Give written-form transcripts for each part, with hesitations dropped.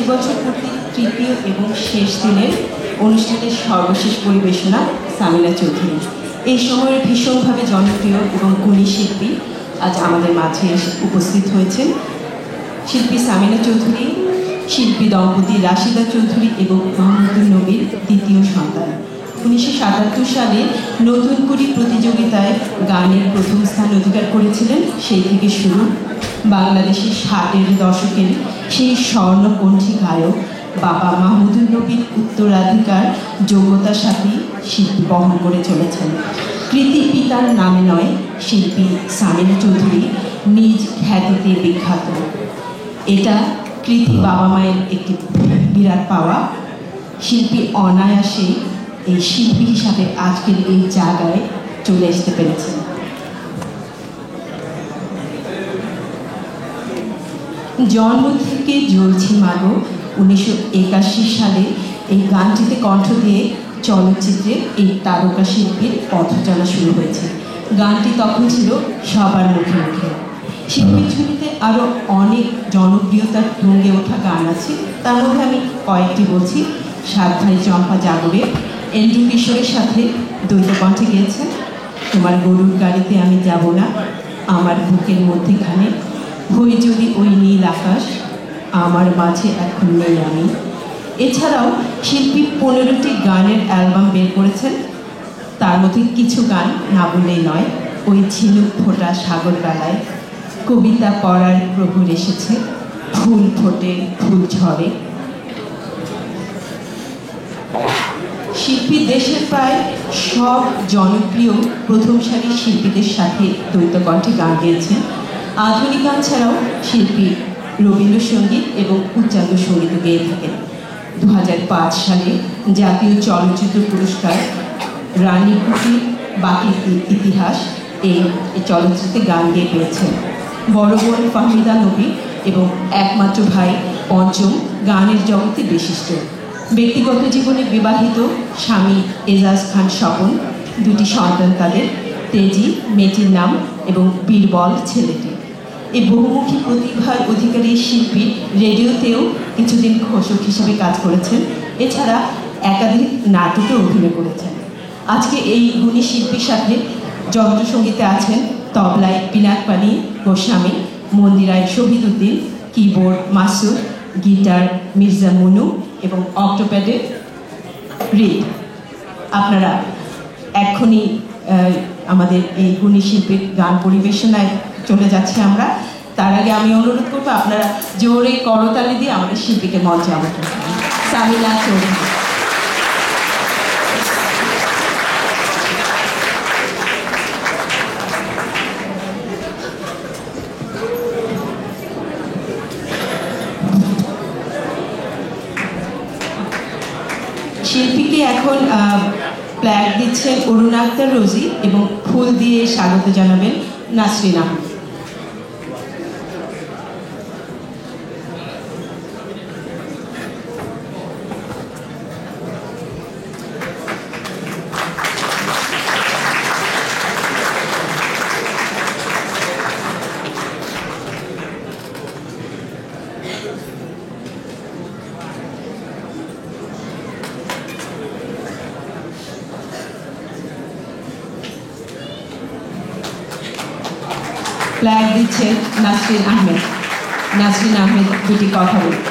বছর পূর্তি তৃতীয় এবং শেষ দিনের অনুষ্ঠানের সর্বশেষ পরিবেশনা সামিনা চৌধুরী। এই সময়ের ভীষণভাবে জনপ্রিয় এবং গুণী শিল্পী আজ আমাদের মাঝে উপস্থিত হয়েছেন। শিল্পী সামিনা চৌধুরী শিল্পী দম্পতি রাশিদা চৌধুরী এবং মাহমুদুল নবীর দ্বিতীয় সন্তান। 1977 সালে নতুন কুড়ি প্রতিযোগিতায় গানের প্রথম স্থান অধিকার করেছিলেন। সেই থেকে শুরু বাংলাদেশের 60-এর দশকের সেই স্বর্ণকণ্ঠী গায়ক বাবা মাহমুদুল নবীর উত্তরাধিকার যোগ্যতার সাথে শিল্পী বহন করে চলেছেন। কৃতি পিতার নামে নয়, শিল্পী সামিনা চৌধুরী নিজ খ্যাতিতে বিখ্যাত। এটা কৃতি বাবা মায়ের একটি বিরাট পাওয়া। শিল্পী অনায়াসে এই শিল্পী হিসাবে আজকের এই জায়গায় চলে আসতে পেরেছেন। জন্ম থেকে জ্বলছি মাগো 1981 সালে এই গানটিতে কণ্ঠ দিয়ে চলচ্চিত্রে এই তারকা শিল্পীর পথচলা শুরু হয়েছে। গানটি তখন ছিল সবার মুখে মুখে। শিল্পীর ঝুলিতে আরও অনেক জনপ্রিয়তার তুঙ্গে ওঠা গান আছে, তার মধ্যে আমি কয়েকটি বলছি। সাত ভাই চম্পা জাগরে এন্ড্রু কিশোরের সাথে দ্বৈত কণ্ঠে গিয়েছেন। তোমার গরুর গাড়িতে আমি যাব না, আমার বুকের মধ্যেখানে হই যদি ওই নীল আকাশ, আমার মাঝে এখন নেই আমি। এছাড়াও শিল্পী 15টি গানের অ্যালবাম বের করেছেন। তার মধ্যে কিছু গান না বললেই নয়। ওই ঝিনুক ফোটা সাগর বেলায়, কবিতা পড়ার প্রহর এসেছে, ফুল ফোটে ফুল ঝরে। শিল্পী দেশের প্রায় সব জনপ্রিয় প্রথম সারির শিল্পীদের সাথে দ্বৈত কণ্ঠে গান গেয়েছেন। আধুনিক গান ছাড়াও শিল্পী রবীন্দ্রসঙ্গীত এবং উচ্চাঙ্গ সঙ্গীতও গেয়ে থাকেন। 2005 সালে জাতীয় চলচ্চিত্র পুরস্কার রানী কুটির বাকি ইতিহাস এই চলচ্চিত্রে গান গেয়ে পেয়েছেন। বড় বোন ফাহমিদা নবী এবং একমাত্র ভাই পঞ্চম গানের জগতে বিশিষ্ট। ব্যক্তিগত জীবনে বিবাহিত, স্বামী এজাজ খান স্বপন, দুটি সন্তান তাদের, তেজি মেয়েটির নাম এবং বীরবল ছেলেটি। এই বহুমুখী প্রতিভার অধিকারী শিল্পী রেডিওতেও কিছুদিন ঘোষক হিসাবে কাজ করেছেন। এছাড়া একাধিক নাটকে অভিনয় করেছেন। আজকে এই গুণী শিল্পীর সাথে যন্ত্রসঙ্গীতে আছেন তবলায় পিনাক পানি গোস্বামী, মন্দিরায় শহীদ উদ্দিন, কিবোর্ড মাসুদ, গিটার মির্জা মনু এবং অক্টোপ্যাডে রিড। আপনারা এক্ষুনি আমাদের এই গুণী শিল্পীর গান পরিবেশনায় চলে যাচ্ছি আমরা। তার আগে আমি অনুরোধ করবো আপনারা জোরে করতালি দিয়ে আমাদের শিল্পীকে মঞ্চে আমন্ত্রণ করবেন। সামিনা চৌধুরী। শিল্পীকে এখন প্ল্যাক দিচ্ছেন অরুণ আক্তার রোজি এবং ফুল দিয়ে স্বাগত জানাবেন নাসরিন আহমেদ। ফ্ল্যাগ দিচ্ছেন নাসরিন আহমেদ। নাসরিন আহমেদ দুটি কথা বলবেন।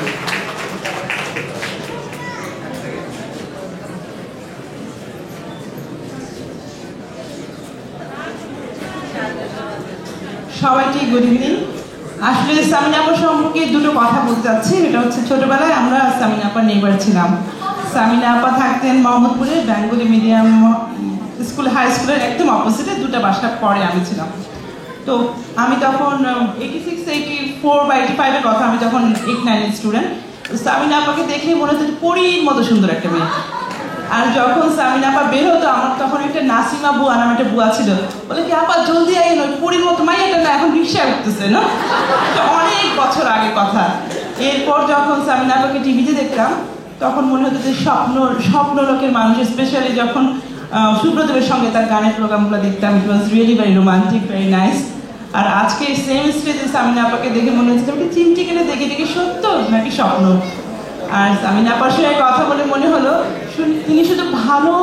সবাইকে গুড ইভিনিং। আসলে সামিনা আপা সম্পর্কে দুটো কথা বলতে চাচ্ছি। এটা হচ্ছে ছোটবেলায় আমরা সামিনা আপার নেইবার ছিলাম। সামিনা আপা থাকতেন মোহাম্মদপুরে বেঙ্গলি মিডিয়াম স্কুল হাই স্কুলের একদম অপোজিটে, দুটো বাসা পরে আমি ছিলাম। তো আমি তখন 86, 84 বা 85-এর কথা, আমি তখন 8-9 স্টুডেন্ট। সামিনা আপাকে দেখে মনে হতো পরীর মতো সুন্দর একটা মেয়ে। আর যখন সামিনা আপা বের হতো, আমার তখন একটা নাসিমা বুয়া নাম একটা বুয়া ছিল, বলে কি আপা জলদি আইন, ওই পরীর মতো মাইয়াটা না এখন রিক্সায় উঠতেছে না। অনেক বছর আগে কথা। এরপর যখন সামিনা আপাকে টিভিতে দেখতাম, তখন মনে হতো যে স্বপ্ন লোকের মানুষ, স্পেশালি যখন সুব্রতদেবের সঙ্গে তার গানের প্রোগ্রামগুলো দেখতাম। It was really very romantic, very nice. আর আজকে সেম স্টেজে সামিনা আপাকে দেখে মনে হচ্ছে চিমটি কেটে দেখে দেখে সত্য নাকি স্বপ্ন। আর সামিনা আপার সঙ্গে কথা বলে মনে হলো তিনি শুধু ভালো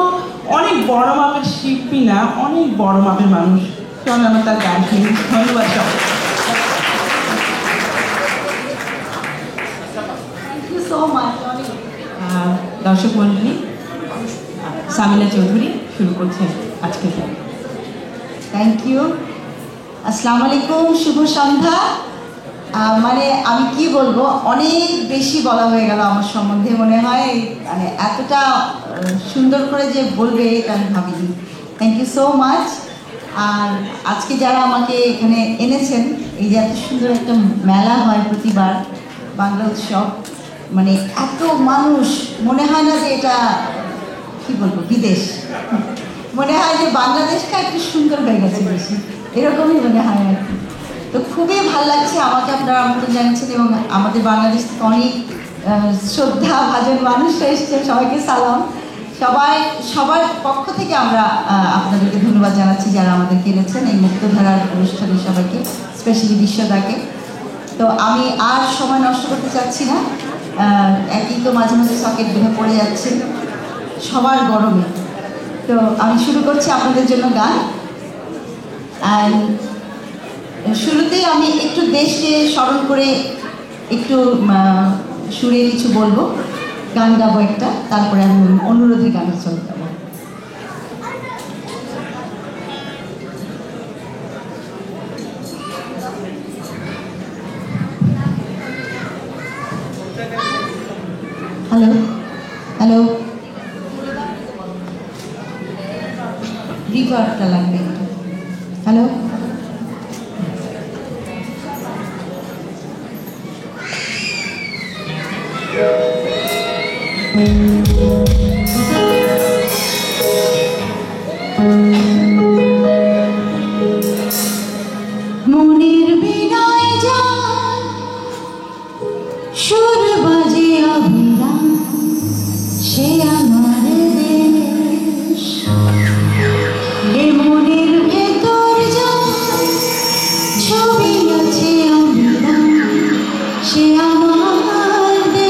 অনেক বড় মাপের শিল্পী না, অনেক বড় মাপের মানুষ। চলো আমরা তার গান শুনি। ধন্যবাদ সবাই। দর্শক মন্ডলী, সামিনা চৌধুরী শুরু করছেন আজকের গান। Thank you. আসসালামু আলাইকুম, শুভ সন্ধ্যা। মানে আমি কি বলবো, অনেক বেশি বলা হয়ে গেল আমার সম্বন্ধে মনে হয়। মানে এতটা সুন্দর করে যে বলবে এটা আমি ভাবিনি। Thank you so much. আর আজকে যারা আমাকে এখানে এনেছেন, এই যে এত সুন্দর একটা মেলা হয় প্রতিবার, বাংলা উৎসব, মানে এত মানুষ, মনে হয় না যে এটা কি বলবো বিদেশ, মনে হয় যে বাংলাদেশটা একটু সুন্দর হয়ে গেছে বেশি, এরকমই মনে হয় আর কি। তো খুবই ভালো লাগছে, আমাকে আপনারা আমন্ত্রণ জানিয়েছেন এবং আমাদের বাংলাদেশ থেকে অনেক শ্রদ্ধা ভাজন মানুষরা এসছে, সবাইকে সালাম। সবার পক্ষ থেকে আমরা আপনাদেরকে ধন্যবাদ জানাচ্ছি যারা আমাদেরকে এনেছেন এই মুক্তধারার অনুষ্ঠানে, সবাইকে, স্পেশালি বিশ্বদাকে। তো আমি আর সময় নষ্ট করতে চাচ্ছি না, একই তো মাঝে মাঝে সকেট বেঁধে পড়ে যাচ্ছে সবার গরমে। তো আমি শুরু করছি আপনাদের জন্য গান। অ্যান্ড শুরুতেই আমি একটু দেশকে স্মরণ করে একটু সুরে কিছু বলবো, গান গাবো একটা, তারপরে আমি অনুরোধের গানের চলে যাবো। হ্যালো হ্যালো, রিভার্বটা লাগবে একটু। হ্যালো, মনের বিনয় যা সুর বাজে অবিরাম, সে আমার দেশ। এ মনের ভেতর যা ছবি আছে অবিরাম, সে আমার দেশ।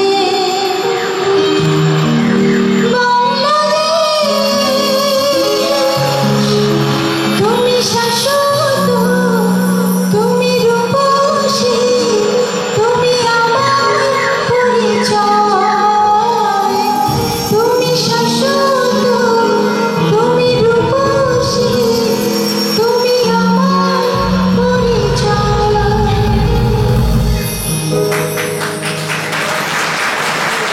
বাংলাদেশ তুমি শাশ্বত, তুমি রূপসী, তুমি আমার পরিচয়। তুমি শাশ্বত, তুমি রূপসী, তুমি আমার পরিচয়।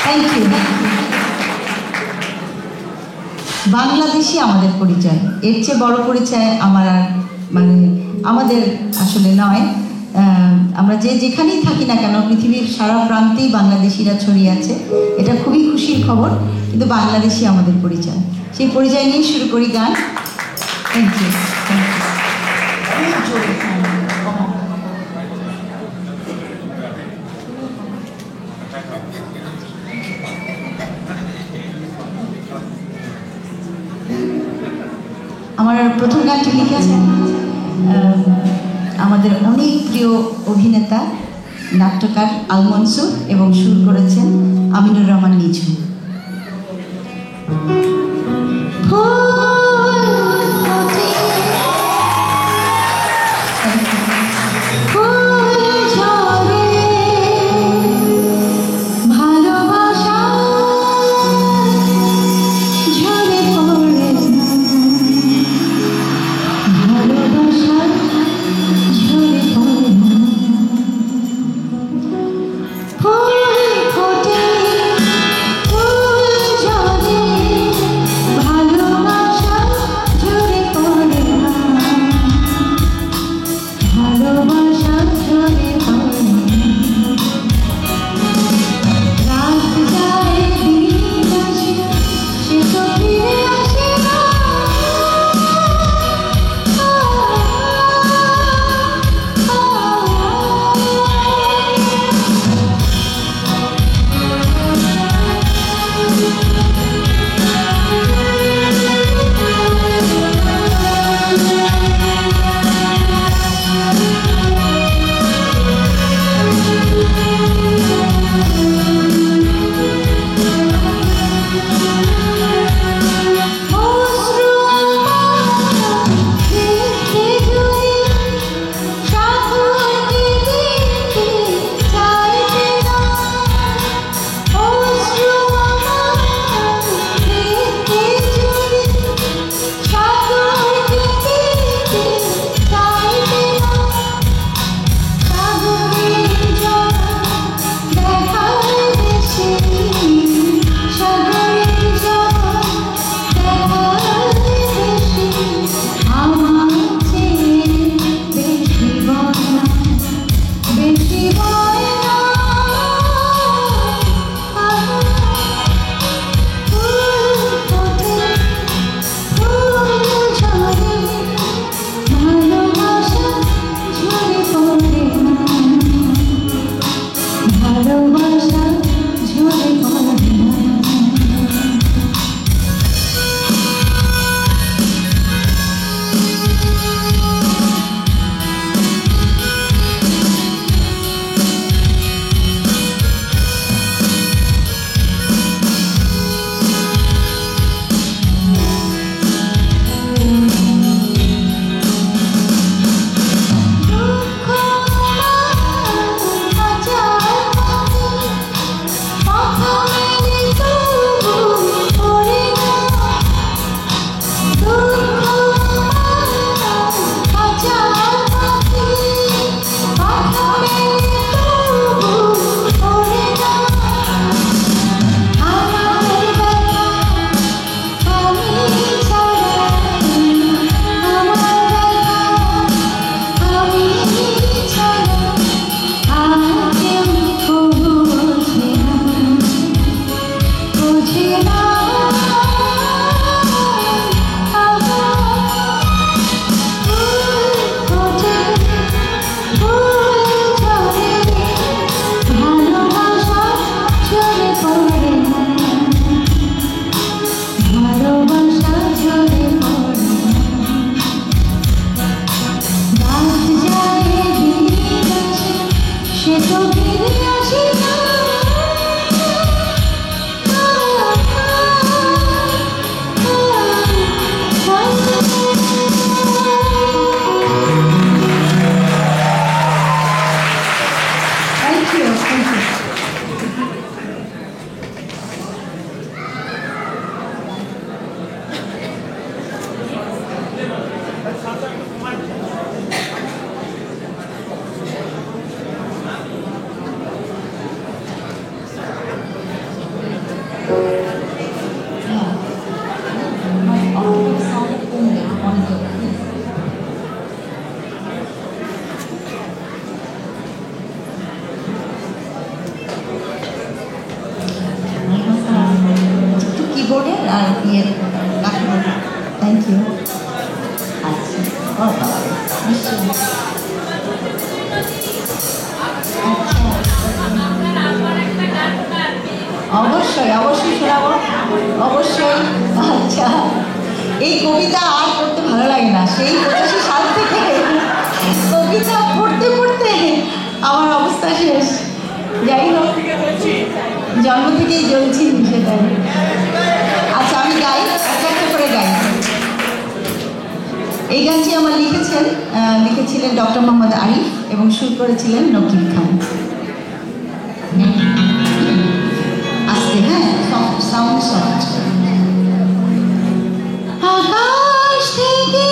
Thank you. বাংলাদেশই আমাদের পরিচয়, এর চেয়ে বড় পরিচয় আমার আর মানে আমাদের আসলে নয়। আমরা যে যেখানেই থাকি না কেন, পৃথিবীর সারা প্রান্তেই বাংলাদেশিরা ছড়িয়ে আছে, এটা খুবই খুশির খবর। কিন্তু বাংলাদেশই আমাদের পরিচয়, সেই পরিচয় নিয়ে শুরু করি গান। Thank you, thank you. আমার প্রথম গানটি লিখেছেন আমাদের অনেক প্রিয় অভিনেতা, নাট্যকার আল মনসুর, এবং সুর করেছেন আমিনুর রহমান নিঝুম। ফুল ফোটে কিবোর্ডের আর ইয়ের কাঠবোর্ড। Thank you. আচ্ছা নিশ্চয়ই। অবশ্যই অবশ্যই শোনাবো, অবশ্যই। আচ্ছা, এই কবিতা আর পড়তে ভালো লাগে না, সেই 85 সাল থেকে কবিতা পড়তে পড়তে আমার অবস্থা শেষ। যাই হোক, জন্ম থেকেই জ্বলছি সেটাই। আচ্ছা, আমি গাই, একটা একটা করে গাই। এই গানটি আমার লিখেছিলেন ডক্টর মোহাম্মদ আরিফ এবং সুর করেছিলেন নকিব খান। আস্তে, হ্যাঁ, সাউন্ড সফট। আকাশ থেকে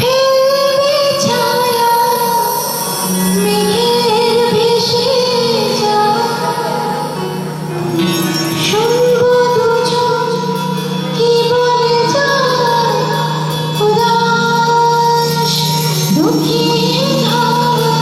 ফেলবে ছায়া, মেঘের ভেসে যায়, শুনবো দুজন কি বলে যায়, উদাস দুঃখী ধারা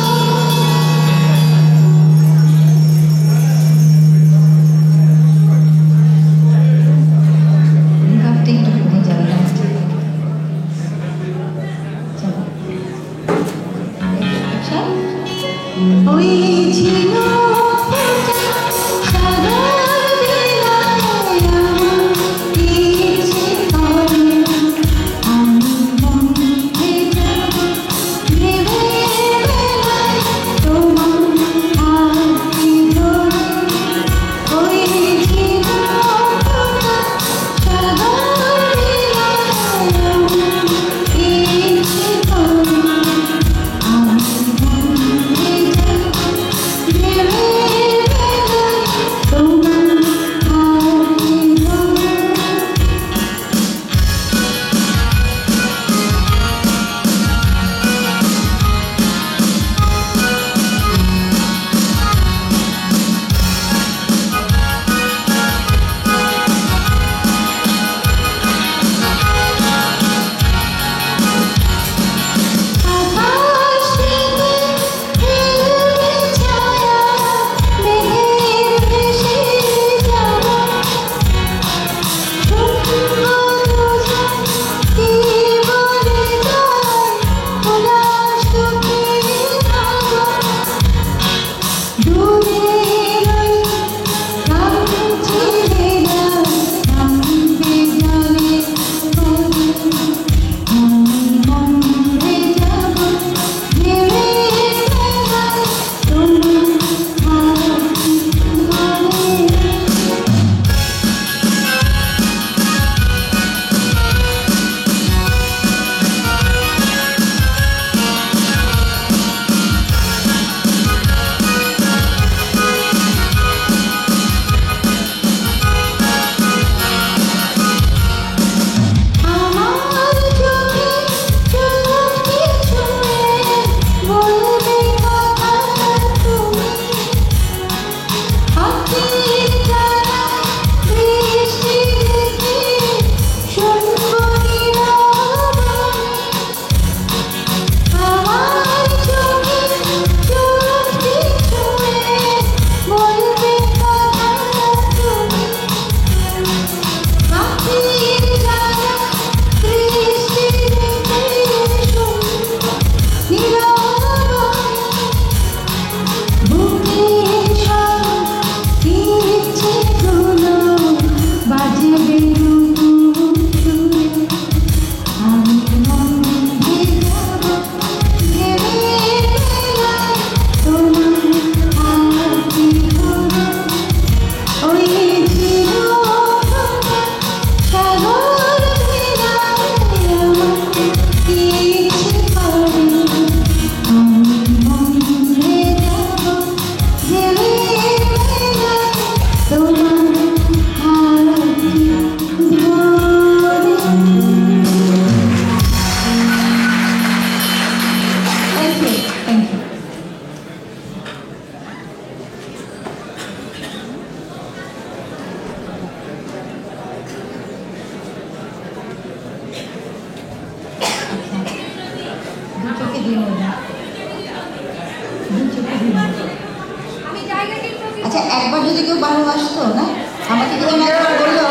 যদি কেউ ভালোবাসতো না, আমাকে কি যেন একবার বললো,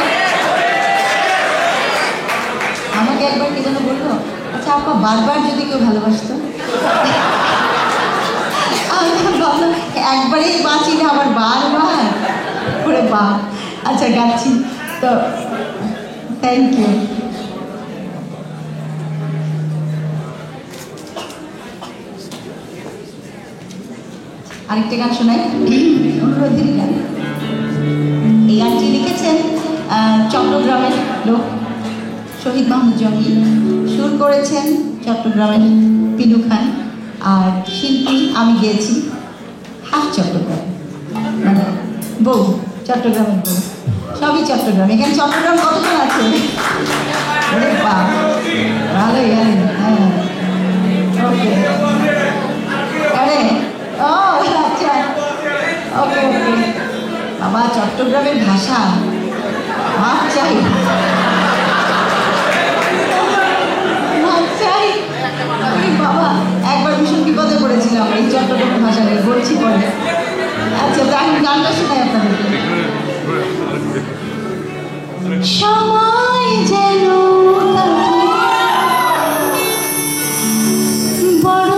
আমাকে একবার কি যেন বললো, আচ্ছা আপা বারবার যদি কেউ ভালোবাসতো, আমি ভাবলাম একবারেই বাঁচি না, আবার বারবার করে বা। আচ্ছা গাচ্ছি তো, থ্যাংক ইউ। আরেকটা গান শোনাই, অনুরোধেরই গান। এই গানটি লিখেছেন চট্টগ্রামের লোক শহীদ মাহমুদ জঙ্গি, সুর করেছেন চট্টগ্রামের পিলু খান, আর শিল্পী আমি গেয়েছি হাফ চট্টগ্রাম, মানে বউ, চট্টগ্রামের বউ, সবই চট্টগ্রাম। এখানে চট্টগ্রাম কতজন আছে? ভালোই ভালোই, হ্যাঁ ওকে, আরে ও আচ্ছা, ওকে ওকে। বাবা চট্টগ্রামের ভাষা মাপ চাই, মাপ চাই। বাবা একবার ভীষণ বিপদে পড়েছিলাম এই চট্টগ্রামের ভাষা নিয়ে, বলছি পরে। আচ্ছা তো আমি গানটা শোনাই আপনাদেরকে। সময় যেন বড়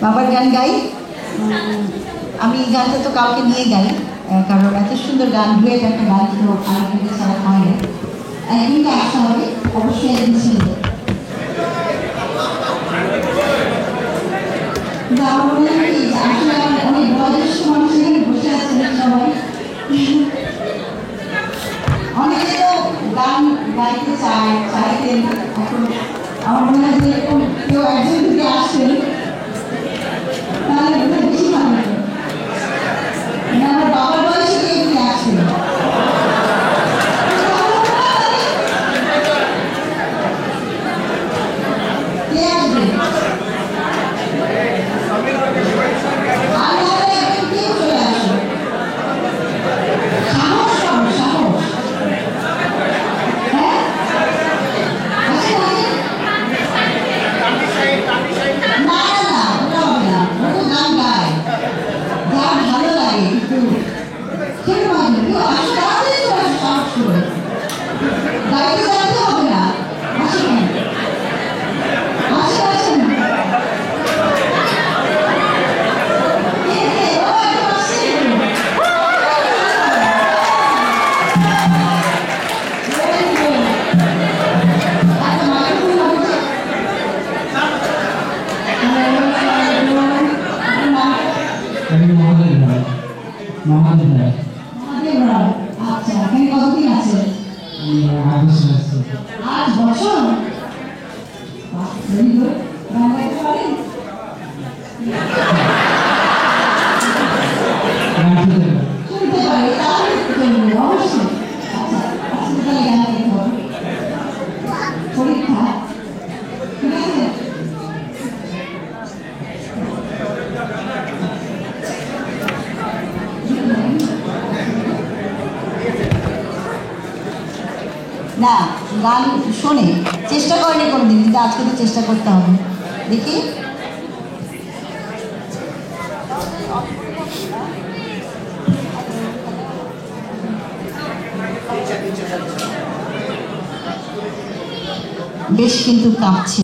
বাবার গান গাই। আমি এই গানটা তো কাউকে নিয়ে গাই, কারণ এত সুন্দর গান, ডুয়েট একটা গান তো আরেকজনকে ছাড়া হয় না। একদিনকে আসতে হবে, অবশ্যই একদিন ছিল। আমার মনে হয় কি আসলে অনেক বয়োজ্যেষ্ঠ মানুষ এখানে বসে আছেন সবাই, অনেকে তো গান গাইতে চাইতেন। এখন আমার মনে হয় যে এরকম কেউ একজন যদি আসেন তাহলে বেশি ভালো লাগে। আমার বাবার বয়সে এগুলি আসেন। কে আসবে? আচ্ছা, এখানে কতদিন আছে? 8 বছর। Very good. গান গাইতে পারেন? শুনতে পারি, তাহলে চলবে, অবশ্যই। আচ্ছা, আজকে তাহলে গান গাইতে হবে। পরীক্ষা, ঠিক আছে? না, গান শোনে, চেষ্টা করেনি কোনোদিন, কিন্তু আজকে তো চেষ্টা করতে হবে। দেখি বেশ কিন্তু কাঁপছে।